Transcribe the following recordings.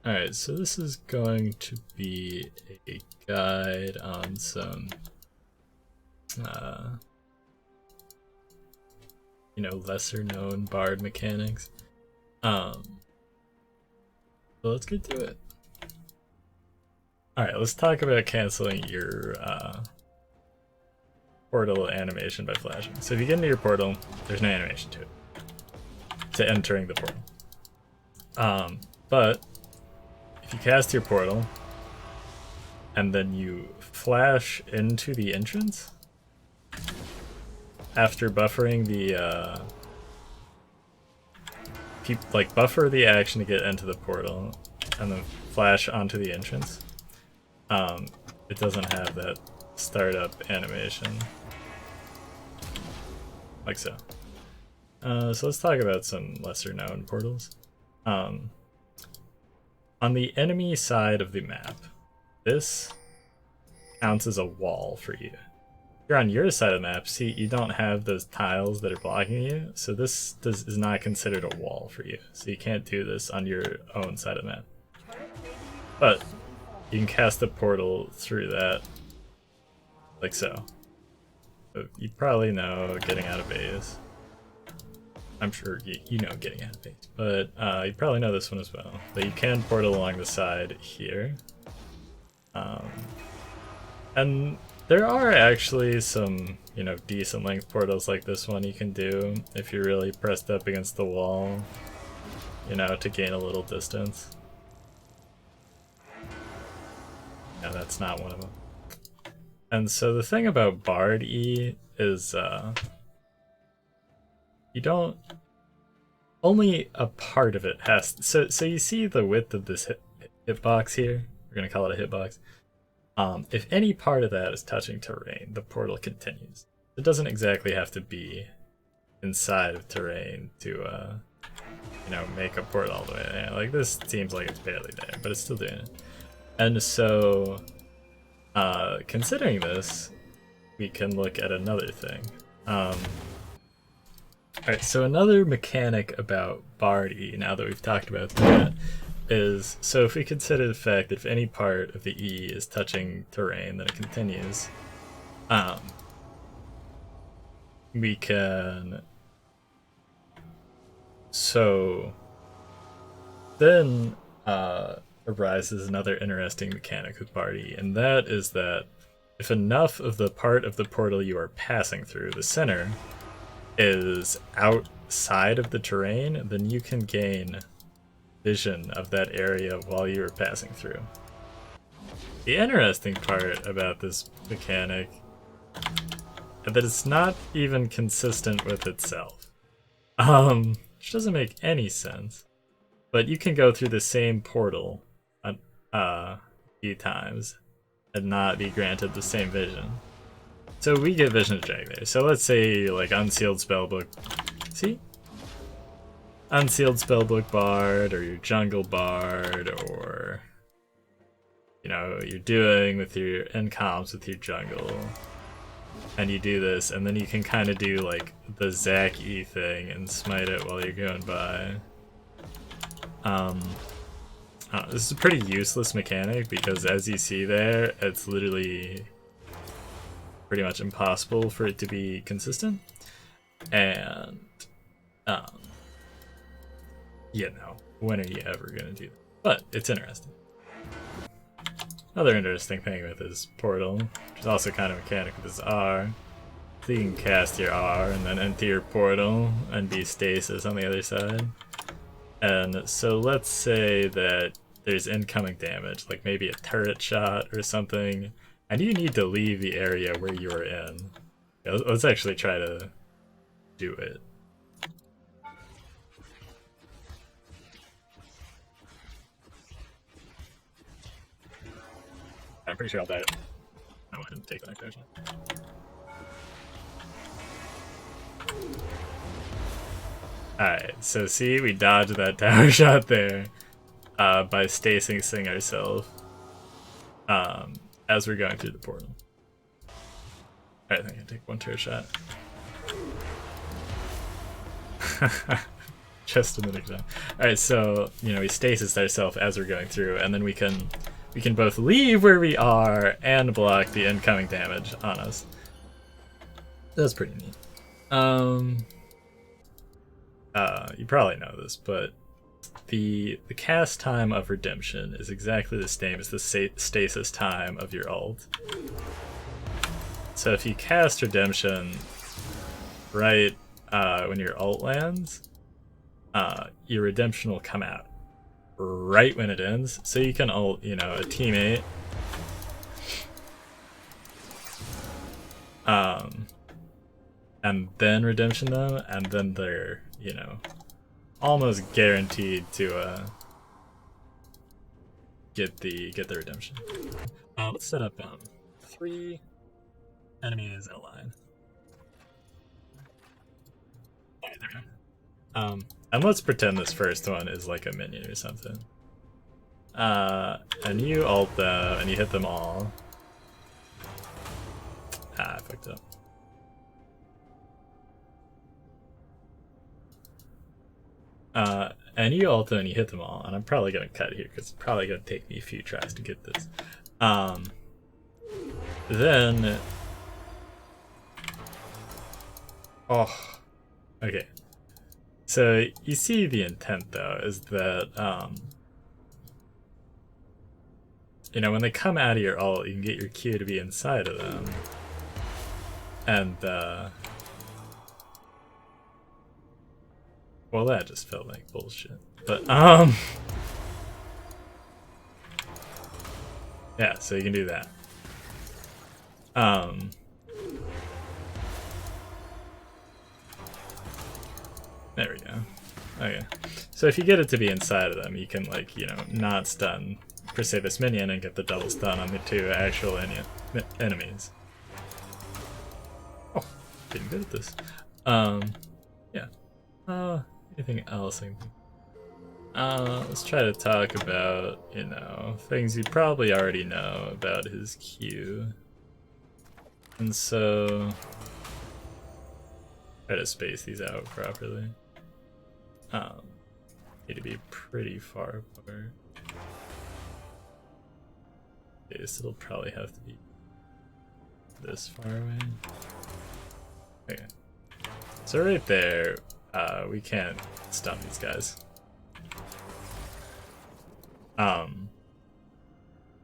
Alright, so this is going to be a guide on some, lesser known bard mechanics. So let's get to it. Alright, let's talk about canceling your portal animation by flashing. So if you get into your portal, there's no animation to it, to entering the portal. But if you cast your portal and then you flash into the entrance after buffering the buffer the action to get into the portal and then flash onto the entrance, it doesn't have that startup animation like so. So let's talk about some lesser known portals. On the enemy side of the map, this counts as a wall for you. If you're on your side of the map, see, you don't have those tiles that are blocking you, so this is not considered a wall for you. So you can't do this on your own side of the map. But you can cast a portal through that, like so. So you probably know getting out of base. I'm sure you know getting out of base, but you probably know this one as well. That you can portal along the side here. And there are actually some, decent length portals like this one you can do if you're really pressed up against the wall, to gain a little distance. Yeah, that's not one of them. And so the thing about Bard E is you don't, only a part of it has, so you see the width of this hitbox here, we're gonna call it a hitbox. If any part of that is touching terrain, the portal continues. It doesn't exactly have to be inside of terrain to make a portal all the way there. Like, this seems like it's barely there, but it's still doing it. And so considering this, we can look at another thing. Alright, so another mechanic about Bard E, now that we've talked about that, is, so if we consider the fact that if any part of the E is touching terrain, then it continues, we can, so then arises another interesting mechanic with Bard E, and that is that if enough of the part of the portal you are passing through, the center, is outside of the terrain, then you can gain vision of that area while you're passing through. The interesting part about this mechanic is that it's not even consistent with itself, which doesn't make any sense. But you can go through the same portal a few times and not be granted the same vision. So we get vision check there. So let's say like Unsealed Spellbook, see? Unsealed Spellbook Bard, or your Jungle Bard, or you're doing with your comps with your jungle, and you do this, and then you can kind of do like the Zac E thing and smite it while you're going by. This is a pretty useless mechanic because, as you see there, it's literally pretty much impossible for it to be consistent, and when are you ever gonna do that? But it's interesting. Another interesting thing with this portal, which is also kind of mechanic with this R, so you can cast your R and then enter your portal and be stasis on the other side. And so let's say that there's incoming damage, like maybe a turret shot or something, and you need to leave the area where you are in. Let's actually try to do it. I'm pretty sure I'll die. I want him to take the next action. Alright, so see, we dodged that tower shot there by stasing ourselves as we're going through the portal. Alright, I think I take one turret shot. Just a minute ago. Alright, so, you know, we stasis ourselves as we're going through, and then we can both leave where we are and block the incoming damage on us. That's pretty neat. You probably know this, but the cast time of Redemption is exactly the same as the stasis time of your ult. So if you cast Redemption right when your ult lands, your Redemption will come out right when it ends, so you can ult, you know, a teammate. And then Redemption them, and then they're, you know, almost guaranteed to get the Redemption. Let's set up 3 enemies in a line. Alright, there we go. And let's pretend this first one is like a minion or something. And you ult them, and you hit them all. I fucked up. And you ult them and you hit them all, and I'm probably gonna cut here because it's probably gonna take me a few tries to get this. Then, oh, okay. So you see the intent though is that you know, when they come out of your ult, you can get your Q to be inside of them, and well, that just felt like bullshit. But yeah, so you can do that. There we go. Okay. So if you get it to be inside of them, you can, like, you know, not stun per se this minion and get the double stun on the 2 actual enemies. Oh, getting good at this. Yeah. Anything else? Let's try to talk about, you know, things you probably already know about his Q. And so, try to space these out properly. Need to be pretty far apart. Okay, so it'll probably have to be this far away. Okay. So right there, we can't stun these guys.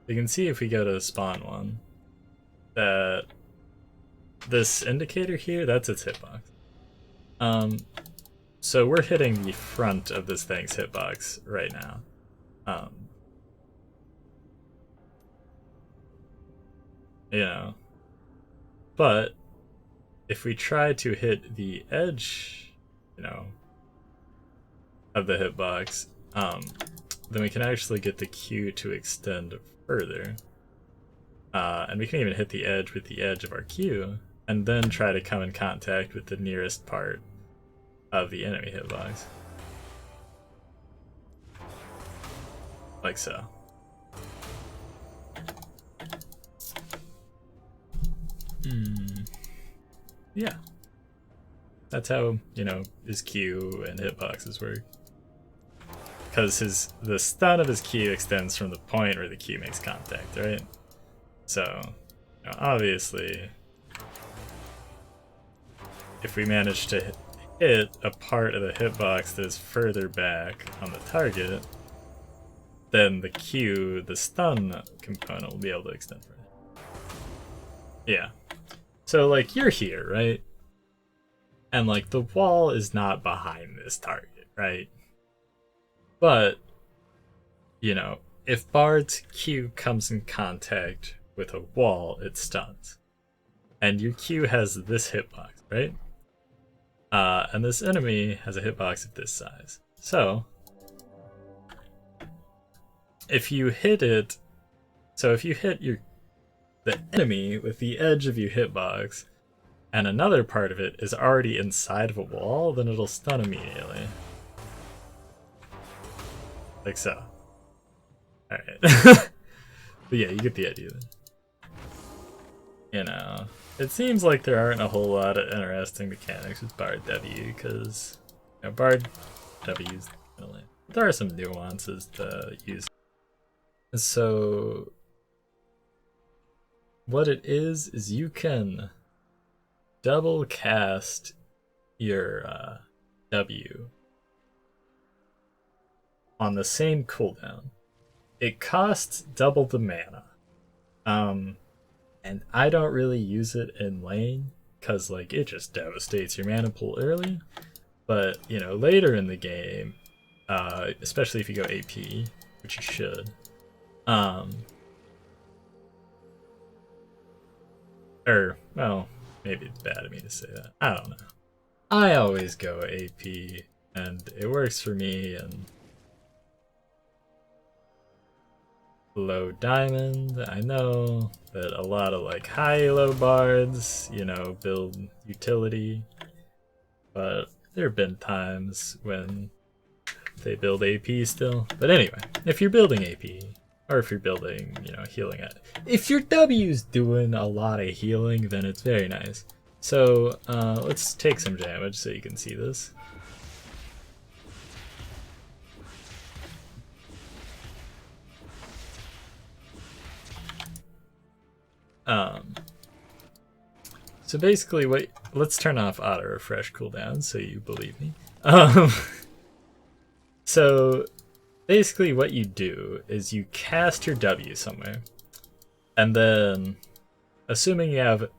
You can see if we go to spawn one, that this indicator here, that's its hitbox. So we're hitting the front of this thing's hitbox right now. You know, but if we try to hit the edge, you know, of the hitbox, then we can actually get the Q to extend further. And we can even hit the edge with the edge of our Q, and then try to come in contact with the nearest part of the enemy hitbox. Like so. Yeah. That's how, you know, his Q and hitboxes work. Because the stun of his Q extends from the point where the Q makes contact, right? So, you know, obviously, if we manage to hit a part of the hitbox that is further back on the target, then the Q, the stun component, will be able to extend further. Yeah. So, like, you're here, right? And, like, the wall is not behind this target, right? But, you know, if Bard's Q comes in contact with a wall, it stuns. And your Q has this hitbox, right? And this enemy has a hitbox of this size. So, if you hit it, so if you hit the enemy with the edge of your hitbox, and another part of it is already inside of a wall, then it'll stun immediately. Like so. Alright. But yeah, you get the idea then. You know, it seems like there aren't a whole lot of interesting mechanics with Bard W, because, you know, Bard W's. There are some nuances to use. So what it is you can double cast your W on the same cooldown. It costs double the mana. And I don't really use it in lane because like it just devastates your mana pool early. But you know, later in the game, especially if you go AP, which you should, or well, maybe it's bad of me to say that. I don't know. I always go AP, and it works for me. And low diamond, I know that a lot of like high elo bards, you know, build utility, but there have been times when they build AP still. But anyway, if you're building AP, or if you're building, you know, healing it, if your W's doing a lot of healing, then it's very nice. So let's take some damage so you can see this. So basically let's turn off auto refresh cooldown so you believe me. So basically what you do is you cast your W somewhere, and then assuming you have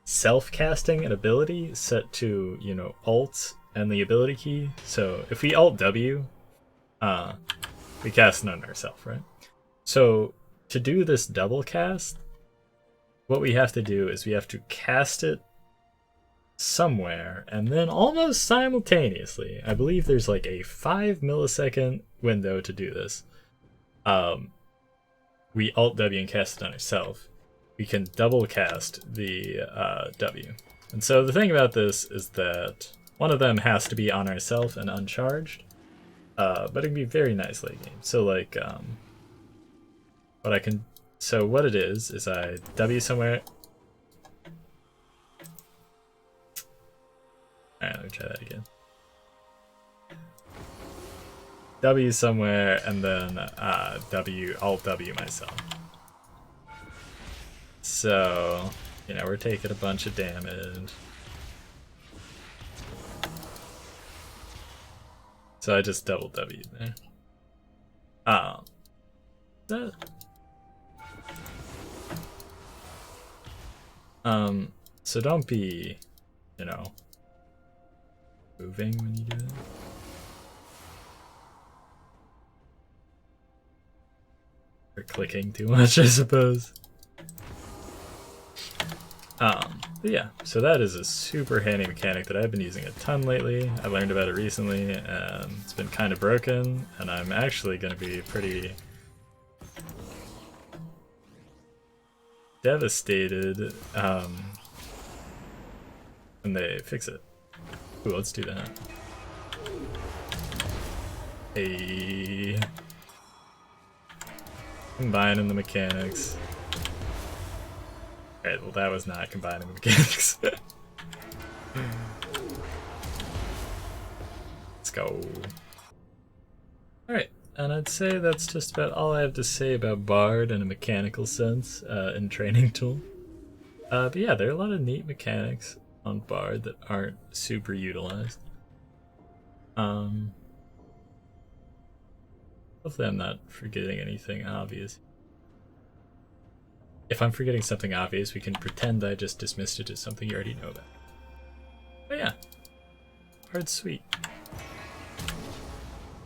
self-casting an ability set to, you know, alt and the ability key. So if we alt W, we cast it on ourselves, right? So to do this double cast, what we have to do is we have to cast it somewhere, and then almost simultaneously, I believe there's like a 5 millisecond window to do this. We alt W and cast it on ourselves. We can double cast the W. And so the thing about this is that one of them has to be on ourselves and uncharged, but it can be very nice late game. So like, what it is I W somewhere. Alright, let me try that again. W somewhere, and then alt W myself. So, you know, we're taking a bunch of damage. So I just double W there. So don't be, you know, moving when you do that. Or clicking too much, I suppose. But yeah, so that is a super handy mechanic that I've been using a ton lately. I learned about it recently, and it's been kind of broken, and I'm actually going to be pretty devastated when they fix it. Ooh, let's do that. Hey. Combining the mechanics. Alright, well that was not combining the mechanics. Let's go. Alright, and I'd say that's just about all I have to say about Bard in a mechanical sense in Training Tool. But yeah, there are a lot of neat mechanics on Bard that aren't super utilized. Hopefully I'm not forgetting anything obvious. If I'm forgetting something obvious, we can pretend I just dismissed it as something you already know about. But yeah, Bard's sweet.